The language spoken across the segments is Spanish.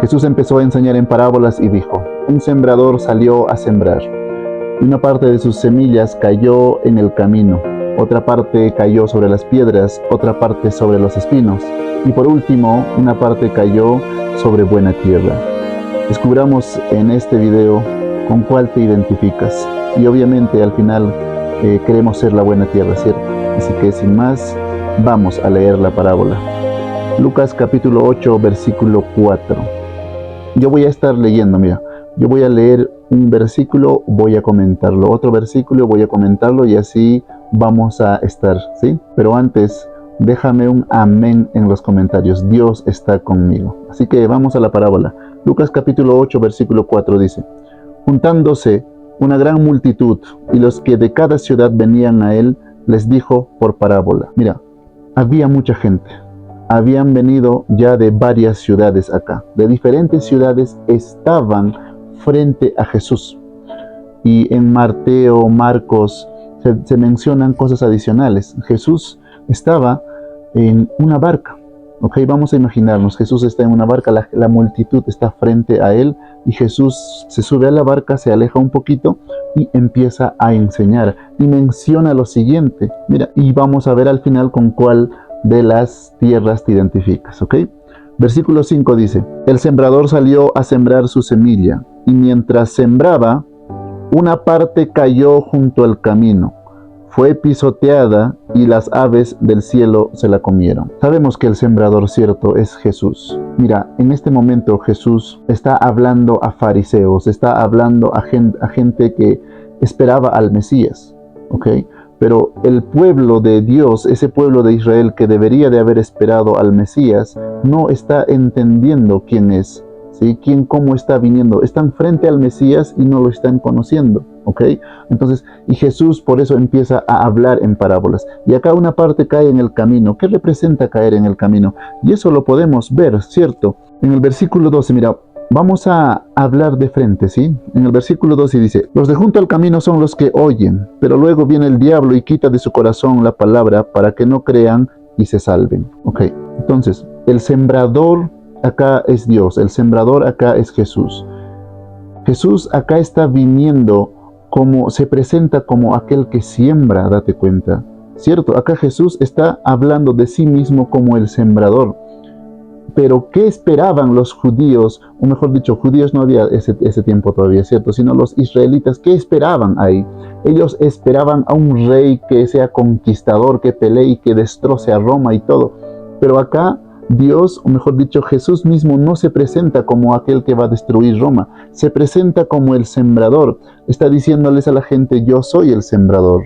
Jesús empezó a enseñar en parábolas y dijo: un sembrador salió a sembrar. Una parte de sus semillas cayó en el camino, otra parte cayó sobre las piedras, otra parte sobre los espinos, y por último, una parte cayó sobre buena tierra. Descubramos en este video con cuál te identificas. Y obviamente al final queremos ser la buena tierra, ¿cierto? Así que sin más, vamos a leer la parábola. Lucas capítulo 8, versículo 4. Yo voy a estar leyendo, mira. Yo voy a leer un versículo, voy a comentarlo. Otro versículo, voy a comentarlo y así vamos a estar, ¿sí? Pero antes, déjame un amén en los comentarios. Dios está conmigo. Así que vamos a la parábola. Lucas capítulo 8, versículo 4 dice: juntándose una gran multitud y los que de cada ciudad venían a él, les dijo por parábola. Mira, había mucha gente. Habían venido ya de varias ciudades acá. De diferentes ciudades estaban frente a Jesús. Y en Mateo, Marcos, se mencionan cosas adicionales. Jesús estaba en una barca. Ok, vamos a imaginarnos, Jesús está en una barca, la multitud está frente a él y Jesús se sube a la barca, se aleja un poquito y empieza a enseñar. Y menciona lo siguiente, mira, y vamos a ver al final con cuál de las tierras te identificas, ¿ok? Versículo 5 dice: el sembrador salió a sembrar su semilla, y mientras sembraba, una parte cayó junto al camino. Fue pisoteada y las aves del cielo se la comieron. Sabemos que el sembrador cierto es Jesús. Mira, en este momento Jesús está hablando a fariseos, está hablando a gente que esperaba al Mesías, ¿ok? Pero el pueblo de Dios, ese pueblo de Israel que debería de haber esperado al Mesías, no está entendiendo quién es, ¿sí? Cómo está viniendo. Están frente al Mesías y no lo están conociendo, ¿ok? Entonces, y Jesús por eso empieza a hablar en parábolas. Y acá una parte cae en el camino. ¿Qué representa caer en el camino? Y eso lo podemos ver, ¿cierto? En el versículo 12, mira, vamos a hablar de frente, ¿sí? En el versículo 12 dice: los de junto al camino son los que oyen, pero luego viene el diablo y quita de su corazón la palabra para que no crean y se salven. Ok, entonces, el sembrador acá es Dios, el sembrador acá es Jesús. Jesús acá está viniendo se presenta como aquel que siembra, date cuenta, ¿cierto? Acá Jesús está hablando de sí mismo como el sembrador. Pero ¿qué esperaban los judíos? O mejor dicho, judíos no había ese tiempo todavía, ¿cierto? Sino los israelitas, ¿qué esperaban ahí? Ellos esperaban a un rey que sea conquistador, que pelee y que destroce a Roma y todo. Pero acá Dios, o mejor dicho, Jesús mismo no se presenta como aquel que va a destruir Roma. Se presenta como el sembrador. Está diciéndoles a la gente: yo soy el sembrador.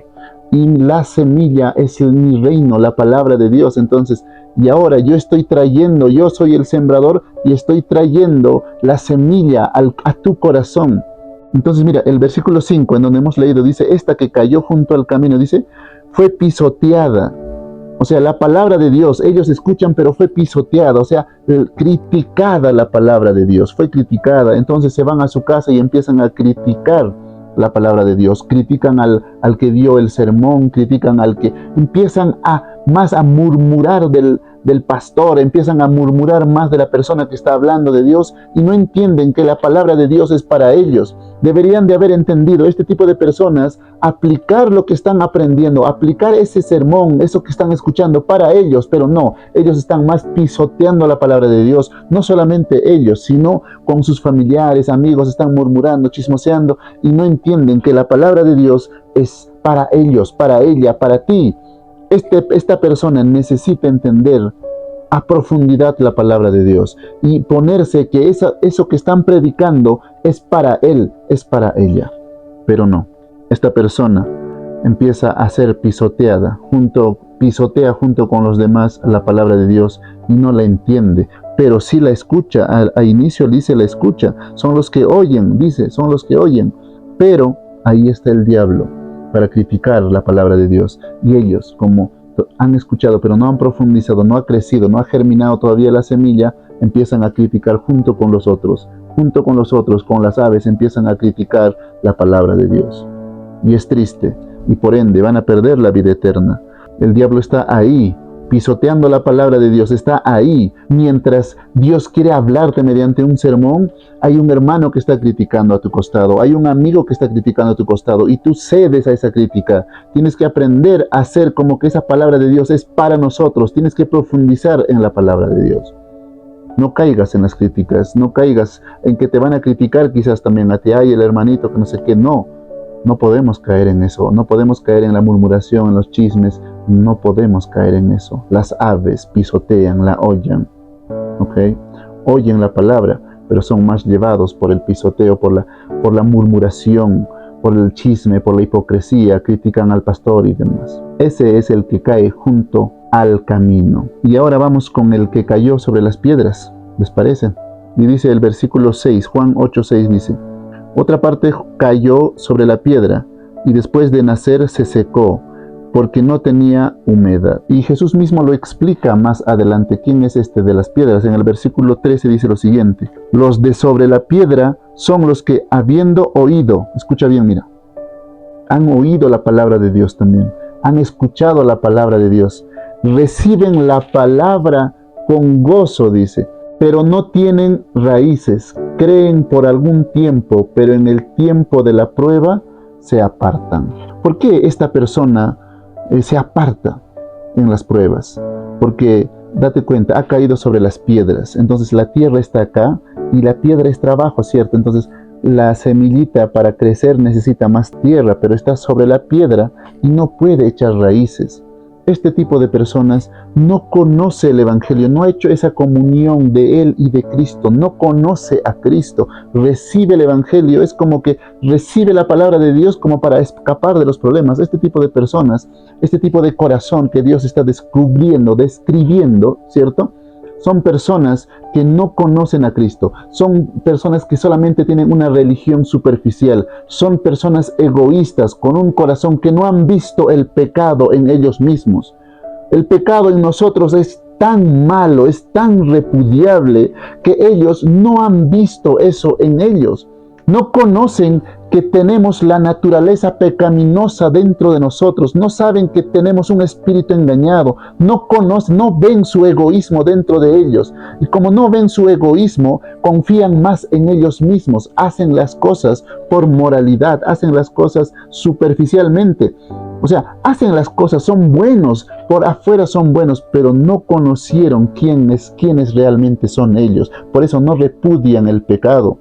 Y la semilla es mi reino, la palabra de Dios. Entonces, y ahora yo estoy trayendo, yo soy el sembrador y estoy trayendo la semilla a tu corazón. Entonces mira, el versículo 5 en donde hemos leído dice: esta que cayó junto al camino, dice, fue pisoteada. O sea, la palabra de Dios, ellos escuchan, pero fue pisoteada, o sea, criticada la palabra de Dios, fue criticada. Entonces se van a su casa y empiezan a criticar la palabra de Dios, critican al que dio el sermón, critican al que empiezan más a murmurar del pastor, empiezan a murmurar más de la persona que está hablando de Dios y no entienden que la palabra de Dios es para ellos. Deberían de haber entendido este tipo de personas, aplicar lo que están aprendiendo, aplicar ese sermón, eso que están escuchando para ellos, pero no, ellos están más pisoteando la palabra de Dios, no solamente ellos, sino con sus familiares, amigos, están murmurando, chismoseando y no entienden que la palabra de Dios es para ellos, para ella, para ti. Esta persona necesita entender a profundidad la palabra de Dios y ponerse que eso que están predicando es para él, es para ella. Pero no, esta persona empieza a ser pisoteada, pisotea junto con los demás la palabra de Dios y no la entiende, pero sí la escucha. Al inicio dice la escucha, son los que oyen, dice, son los que oyen, pero ahí está el diablo para criticar la palabra de Dios. Y ellos, como han escuchado, pero no han profundizado, no ha crecido, no ha germinado todavía la semilla, empiezan a criticar junto con los otros, con las aves, empiezan a criticar la palabra de Dios. Y es triste, y por ende van a perder la vida eterna. El diablo está ahí pisoteando la palabra de Dios, está ahí. Mientras Dios quiere hablarte mediante un sermón, hay un hermano que está criticando a tu costado, hay un amigo que está criticando a tu costado y tú cedes a esa crítica. Tienes que aprender a hacer como que esa palabra de Dios es para nosotros, tienes que profundizar en la palabra de Dios. No caigas en las críticas, no caigas en que te van a criticar quizás también a ti, ay, el hermanito que no sé qué. No, no podemos caer en eso, no podemos caer en la murmuración, en los chismes, no podemos caer en eso. Las aves pisotean, la oyen, ¿ok? Oyen la palabra, pero son más llevados por el pisoteo, por la murmuración, por el chisme, por la hipocresía, critican al pastor y demás. Ese es el que cae junto al camino. Y ahora vamos con el que cayó sobre las piedras, ¿les parece? Y dice el versículo 6, Juan 8:6 dice: otra parte cayó sobre la piedra y después de nacer se secó porque no tenía humedad. Y Jesús mismo lo explica más adelante. ¿Quién es este de las piedras? En el versículo 13 dice lo siguiente: los de sobre la piedra son los que, habiendo oído, escucha bien, mira, han oído la palabra de Dios también, han escuchado la palabra de Dios, reciben la palabra con gozo, dice, pero no tienen raíces, creen por algún tiempo, pero en el tiempo de la prueba se apartan. ¿Por qué esta persona se aparta en las pruebas? Porque, date cuenta, ha caído sobre las piedras, entonces la tierra está acá y la piedra está abajo, ¿cierto? Entonces la semillita para crecer necesita más tierra, pero está sobre la piedra y no puede echar raíces. Este tipo de personas no conoce el Evangelio, no ha hecho esa comunión de Él y de Cristo, no conoce a Cristo, recibe el Evangelio, es como que recibe la palabra de Dios como para escapar de los problemas. Este tipo de personas, este tipo de corazón que Dios está descubriendo, describiendo, ¿cierto? Son personas que no conocen a Cristo, son personas que solamente tienen una religión superficial, son personas egoístas con un corazón que no han visto el pecado en ellos mismos. El pecado en nosotros es tan malo, es tan repudiable que ellos no han visto eso en ellos. No conocen que tenemos la naturaleza pecaminosa dentro de nosotros, no saben que tenemos un espíritu engañado, no conocen, no ven su egoísmo dentro de ellos. Y como no ven su egoísmo, confían más en ellos mismos, hacen las cosas por moralidad, hacen las cosas superficialmente. O sea, hacen las cosas, son buenos, por afuera son buenos, pero no conocieron quiénes realmente son ellos. Por eso no repudian el pecado.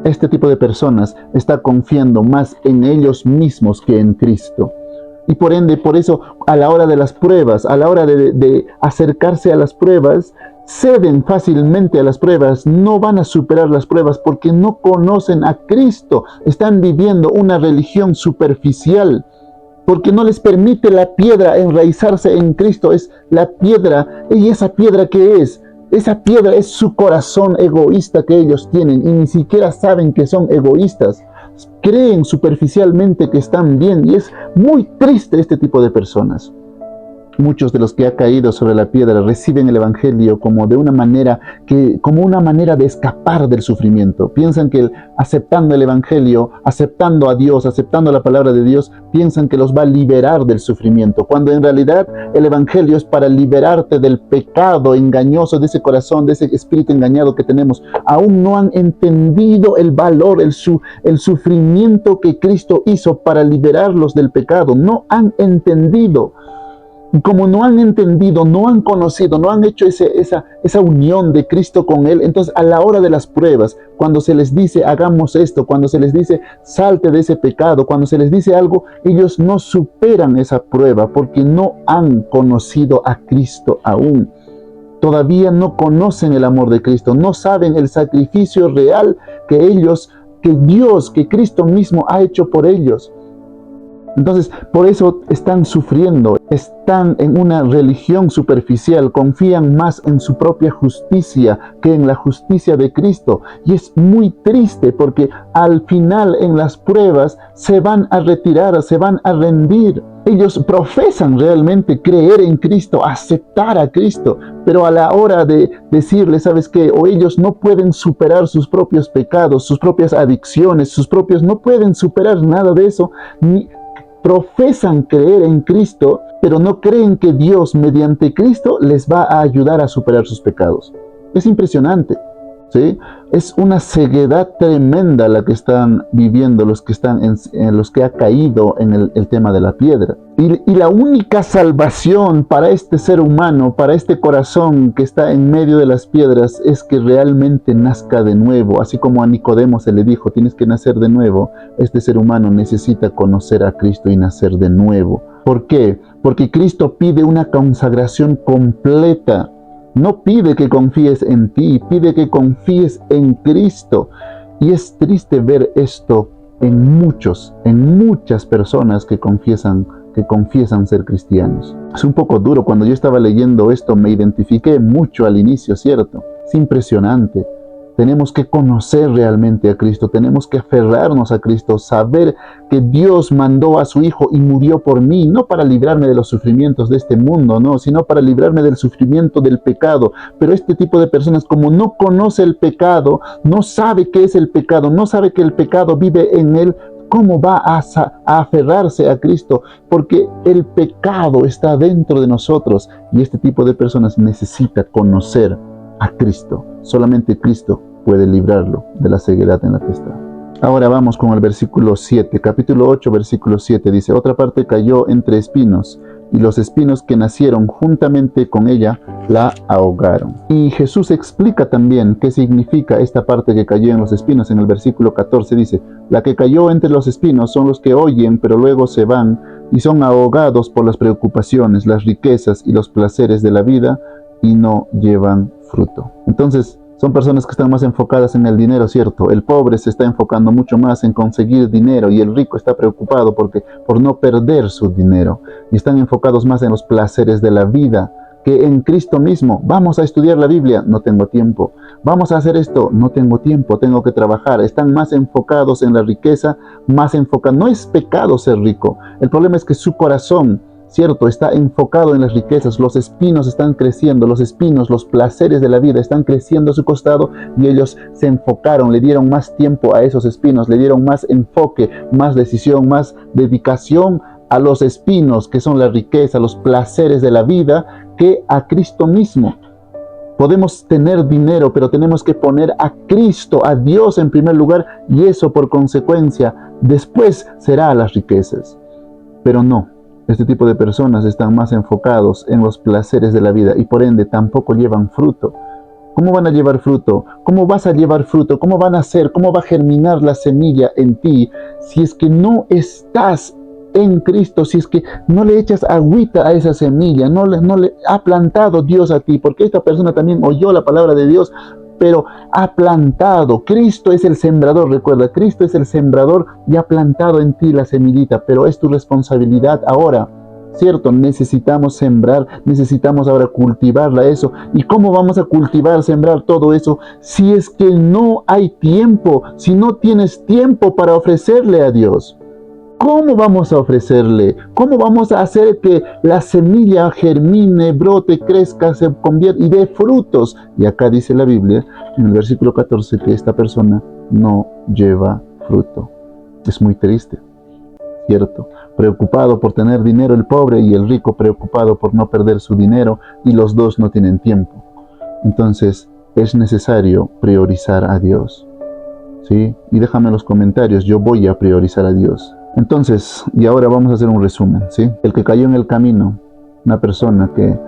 Este tipo de personas está confiando más en ellos mismos que en Cristo. Y por ende, por eso, a la hora de las pruebas, a la hora de acercarse a las pruebas, ceden fácilmente a las pruebas, no van a superar las pruebas porque no conocen a Cristo. Están viviendo una religión superficial, porque no les permite la piedra enraizarse en Cristo. Es la piedra, ¿y esa piedra qué es? Esa piedra es su corazón egoísta que ellos tienen y ni siquiera saben que son egoístas. Creen superficialmente que están bien y es muy triste este tipo de personas. Muchos de los que han caído sobre la piedra reciben el Evangelio como una manera de escapar del sufrimiento. Piensan que aceptando el Evangelio, aceptando a Dios, aceptando la palabra de Dios, piensan que los va a liberar del sufrimiento, cuando en realidad el Evangelio es para liberarte del pecado engañoso, de ese corazón, de ese espíritu engañado que tenemos. Aún no han entendido el valor, el sufrimiento que Cristo hizo para liberarlos del pecado. No han entendido. Y como no han entendido, no han conocido, no han hecho esa unión de Cristo con Él, entonces a la hora de las pruebas, cuando se les dice hagamos esto, cuando se les dice salte de ese pecado, cuando se les dice algo, ellos no superan esa prueba porque no han conocido a Cristo aún. Todavía no conocen el amor de Cristo, no saben el sacrificio real que Dios, que Cristo mismo ha hecho por ellos. Entonces, por eso están sufriendo, están en una religión superficial, confían más en su propia justicia que en la justicia de Cristo. Y es muy triste porque al final en las pruebas se van a retirar, se van a rendir. Ellos profesan realmente creer en Cristo, aceptar a Cristo, pero a la hora de decirle, ¿sabes qué? O ellos no pueden superar sus propios pecados, sus propias adicciones, no pueden superar nada de eso, profesan creer en Cristo, pero no creen que Dios mediante Cristo les va a ayudar a superar sus pecados. Es impresionante, ¿sí? Es una ceguedad tremenda la que están viviendo los que están en los que ha caído en el tema de la piedra. Y la única salvación para este ser humano, para este corazón que está en medio de las piedras, es que realmente nazca de nuevo. Así como a Nicodemo se le dijo, tienes que nacer de nuevo. Este ser humano necesita conocer a Cristo y nacer de nuevo. ¿Por qué? Porque Cristo pide una consagración completa. No pide que confíes en ti, pide que confíes en Cristo. Y es triste ver esto en muchas personas que confiesan ser cristianos. Es un poco duro. Cuando yo estaba leyendo esto me identifiqué mucho al inicio, ¿cierto? Es impresionante. Tenemos que conocer realmente a Cristo, tenemos que aferrarnos a Cristo, saber que Dios mandó a su Hijo y murió por mí, no para librarme de los sufrimientos de este mundo, no, sino para librarme del sufrimiento del pecado. Pero este tipo de personas, como no conoce el pecado, no sabe qué es el pecado, no sabe que el pecado vive en él, ¿cómo va a aferrarse a Cristo? Porque el pecado está dentro de nosotros y este tipo de personas necesita conocer a Cristo. Solamente Cristo puede librarlo de la ceguedad en la que está. Ahora vamos con el versículo 7, capítulo 8, versículo 7, dice: otra parte cayó entre espinos, y los espinos que nacieron juntamente con ella la ahogaron. Y Jesús explica también qué significa esta parte que cayó en los espinos. En el versículo 14 dice: la que cayó entre los espinos son los que oyen, pero luego se van y son ahogados por las preocupaciones, las riquezas y los placeres de la vida, y no llevan fruto. Entonces, son personas que están más enfocadas en el dinero, ¿cierto? El pobre se está enfocando mucho más en conseguir dinero y el rico está preocupado por no perder su dinero. Y están enfocados más en los placeres de la vida que en Cristo mismo. Vamos a estudiar la Biblia, no tengo tiempo. Vamos a hacer esto, no tengo tiempo, tengo que trabajar. Están más enfocados en la riqueza, no es pecado ser rico. El problema es que su corazón, ¿cierto?, está enfocado en las riquezas. Los espinos están creciendo, los espinos, los placeres de la vida están creciendo a su costado y ellos se enfocaron, le dieron más tiempo a esos espinos, le dieron más enfoque, más decisión, más dedicación a los espinos, que son la riqueza, los placeres de la vida, que a Cristo mismo. Podemos tener dinero, pero tenemos que poner a Cristo, a Dios en primer lugar, y eso por consecuencia después será las riquezas. Pero no. Este tipo de personas están más enfocados en los placeres de la vida y por ende tampoco llevan fruto. ¿Cómo van a llevar fruto? ¿Cómo vas a llevar fruto? ¿Cómo van a hacer? ¿Cómo va a germinar la semilla en ti si es que no estás en Cristo? Si es que no le echas agüita a esa semilla, no le ha plantado Dios a ti, porque esta persona también oyó la palabra de Dios, pero ha plantado. Cristo es el sembrador, recuerda, Cristo es el sembrador y ha plantado en ti la semillita, pero es tu responsabilidad ahora, ¿cierto? Necesitamos sembrar, necesitamos ahora cultivarla eso. ¿Y cómo vamos a cultivar, sembrar todo eso si es que no hay tiempo, si no tienes tiempo para ofrecerle a Dios? ¿Cómo vamos a ofrecerle? ¿Cómo vamos a hacer que la semilla germine, brote, crezca, se convierta y dé frutos? Y acá dice la Biblia, en el versículo 14, que esta persona no lleva fruto. Es muy triste, ¿cierto? Preocupado por tener dinero el pobre y el rico preocupado por no perder su dinero y los dos no tienen tiempo. Entonces es necesario priorizar a Dios, ¿sí? Y déjame en los comentarios, yo voy a priorizar a Dios. Entonces, y ahora vamos a hacer un resumen, ¿sí? El que cayó en el camino, una persona que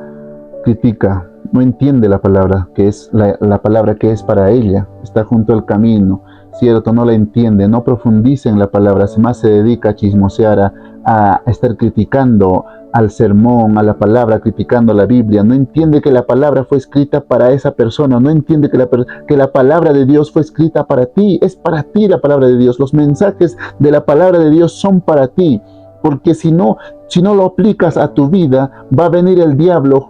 critica, no entiende la palabra, que es la palabra que es para ella, está junto al camino, ¿cierto? No la entiende, no profundiza en la palabra, más se dedica a chismosear, a estar criticando al sermón, a la palabra, criticando la Biblia. No entiende que la palabra fue escrita para esa persona, no entiende que la palabra de Dios fue escrita para ti. Es para ti la palabra de Dios. Los mensajes de la palabra de Dios son para ti, porque si no lo aplicas a tu vida, va a venir el diablo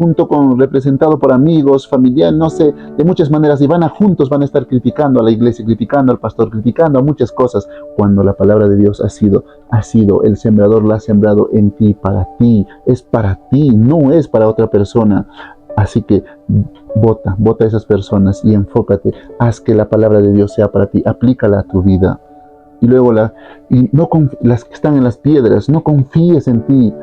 representado por amigos, familiares, no sé, de muchas maneras, y juntos van a estar criticando a la iglesia, criticando al pastor, criticando a muchas cosas, cuando la palabra de Dios ha sido el sembrador, la ha sembrado en ti, para ti, es para ti, no es para otra persona. Así que vota a esas personas y enfócate, haz que la palabra de Dios sea para ti, aplícala a tu vida. Y luego las que están en las piedras, no confíes en ti.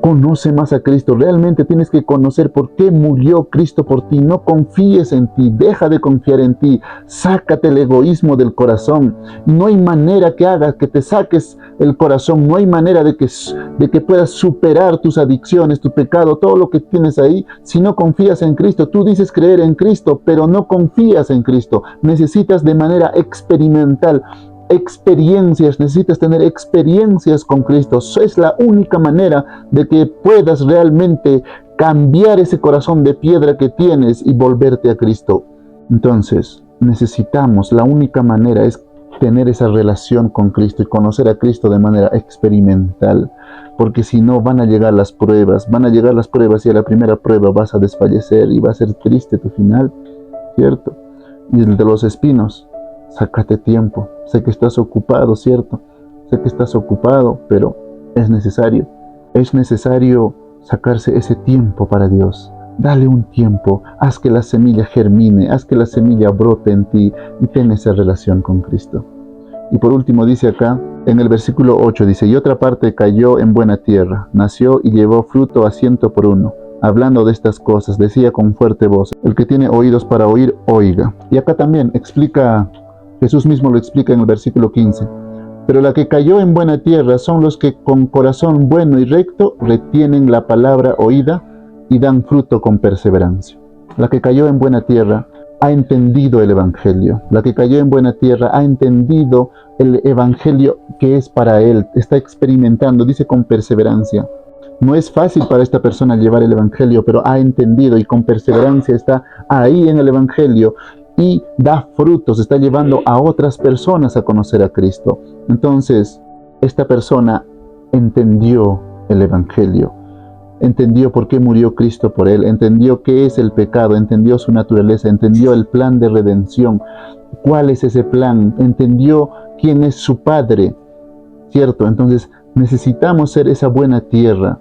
Conoce más a Cristo. Realmente tienes que conocer por qué murió Cristo por ti. No confíes en ti. Deja de confiar en ti. Sácate el egoísmo del corazón. Y no hay manera que hagas que te saques el corazón. No hay manera de que puedas superar tus adicciones, tu pecado, todo lo que tienes ahí, si no confías en Cristo. Tú dices creer en Cristo, pero no confías en Cristo. Necesitas de manera experimental necesitas tener experiencias con Cristo. Eso es la única manera de que puedas realmente cambiar ese corazón de piedra que tienes y volverte a Cristo. Entonces, la única manera es tener esa relación con Cristo y conocer a Cristo de manera experimental, porque si no van a llegar las pruebas y a la primera prueba vas a desfallecer y va a ser triste tu final, ¿cierto? Y el de los espinos, sácate tiempo. Sé que estás ocupado, ¿cierto? Sé que estás ocupado, pero es necesario. Es necesario sacarse ese tiempo para Dios. Dale un tiempo. Haz que la semilla germine. Haz que la semilla brote en ti y ten esa relación con Cristo. Y por último dice acá, en el versículo 8, dice, y otra parte cayó en buena tierra. Nació y llevó fruto a 100 por uno. Hablando de estas cosas, decía con fuerte voz, el que tiene oídos para oír, oiga. Y acá también Jesús mismo lo explica en el versículo 15. Pero la que cayó en buena tierra son los que con corazón bueno y recto retienen la palabra oída y dan fruto con perseverancia. La que cayó en buena tierra ha entendido el Evangelio. La que cayó en buena tierra ha entendido el Evangelio que es para él. Está experimentando, dice con perseverancia. No es fácil para esta persona llevar el Evangelio, pero ha entendido y con perseverancia está ahí en el Evangelio y da frutos, está llevando a otras personas a conocer a Cristo. Entonces, esta persona entendió el Evangelio, entendió por qué murió Cristo por él, entendió qué es el pecado, entendió su naturaleza, entendió el plan de redención, cuál es ese plan, entendió quién es su Padre, ¿cierto? Entonces, necesitamos ser esa buena tierra.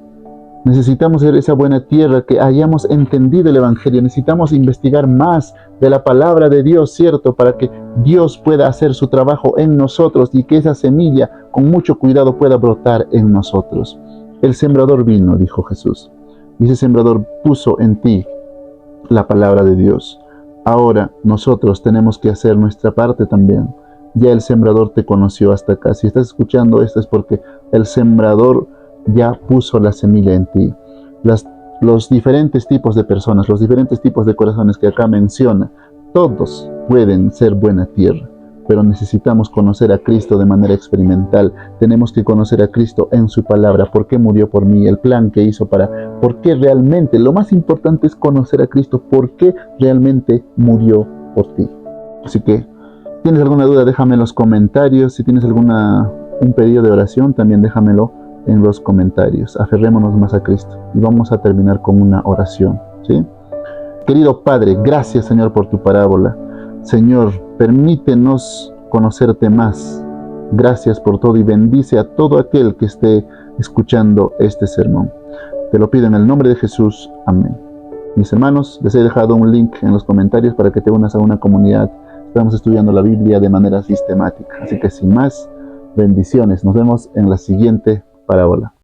Necesitamos ser esa buena tierra que hayamos entendido el Evangelio. Necesitamos investigar más de la palabra de Dios, ¿cierto? Para que Dios pueda hacer su trabajo en nosotros y que esa semilla con mucho cuidado pueda brotar en nosotros. El sembrador vino, dijo Jesús, y ese sembrador puso en ti la palabra de Dios. Ahora nosotros tenemos que hacer nuestra parte también. Ya el sembrador te conoció hasta acá. Si estás escuchando esto es porque el sembrador ya puso la semilla en ti. Los diferentes tipos de personas, los diferentes tipos de corazones que acá menciona, todos pueden ser buena tierra, pero necesitamos conocer a Cristo de manera experimental. Tenemos que conocer a Cristo en su palabra, por qué murió por mí, el plan que hizo por qué realmente, lo más importante es conocer a Cristo, por qué realmente murió por ti. Así que, si tienes alguna duda, déjame en los comentarios. Si tienes un pedido de oración, también déjamelo en los comentarios. Aferrémonos más a Cristo y vamos a terminar con una oración, ¿sí? Querido Padre, gracias Señor por tu parábola. Señor, permítenos conocerte más. Gracias por todo y bendice a todo aquel que esté escuchando este sermón. Te lo pido en el nombre de Jesús. Amén. Mis hermanos, les he dejado un link en los comentarios para que te unas a una comunidad. Estamos estudiando la Biblia de manera sistemática. Así que sin más, bendiciones. Nos vemos en la siguiente parábola.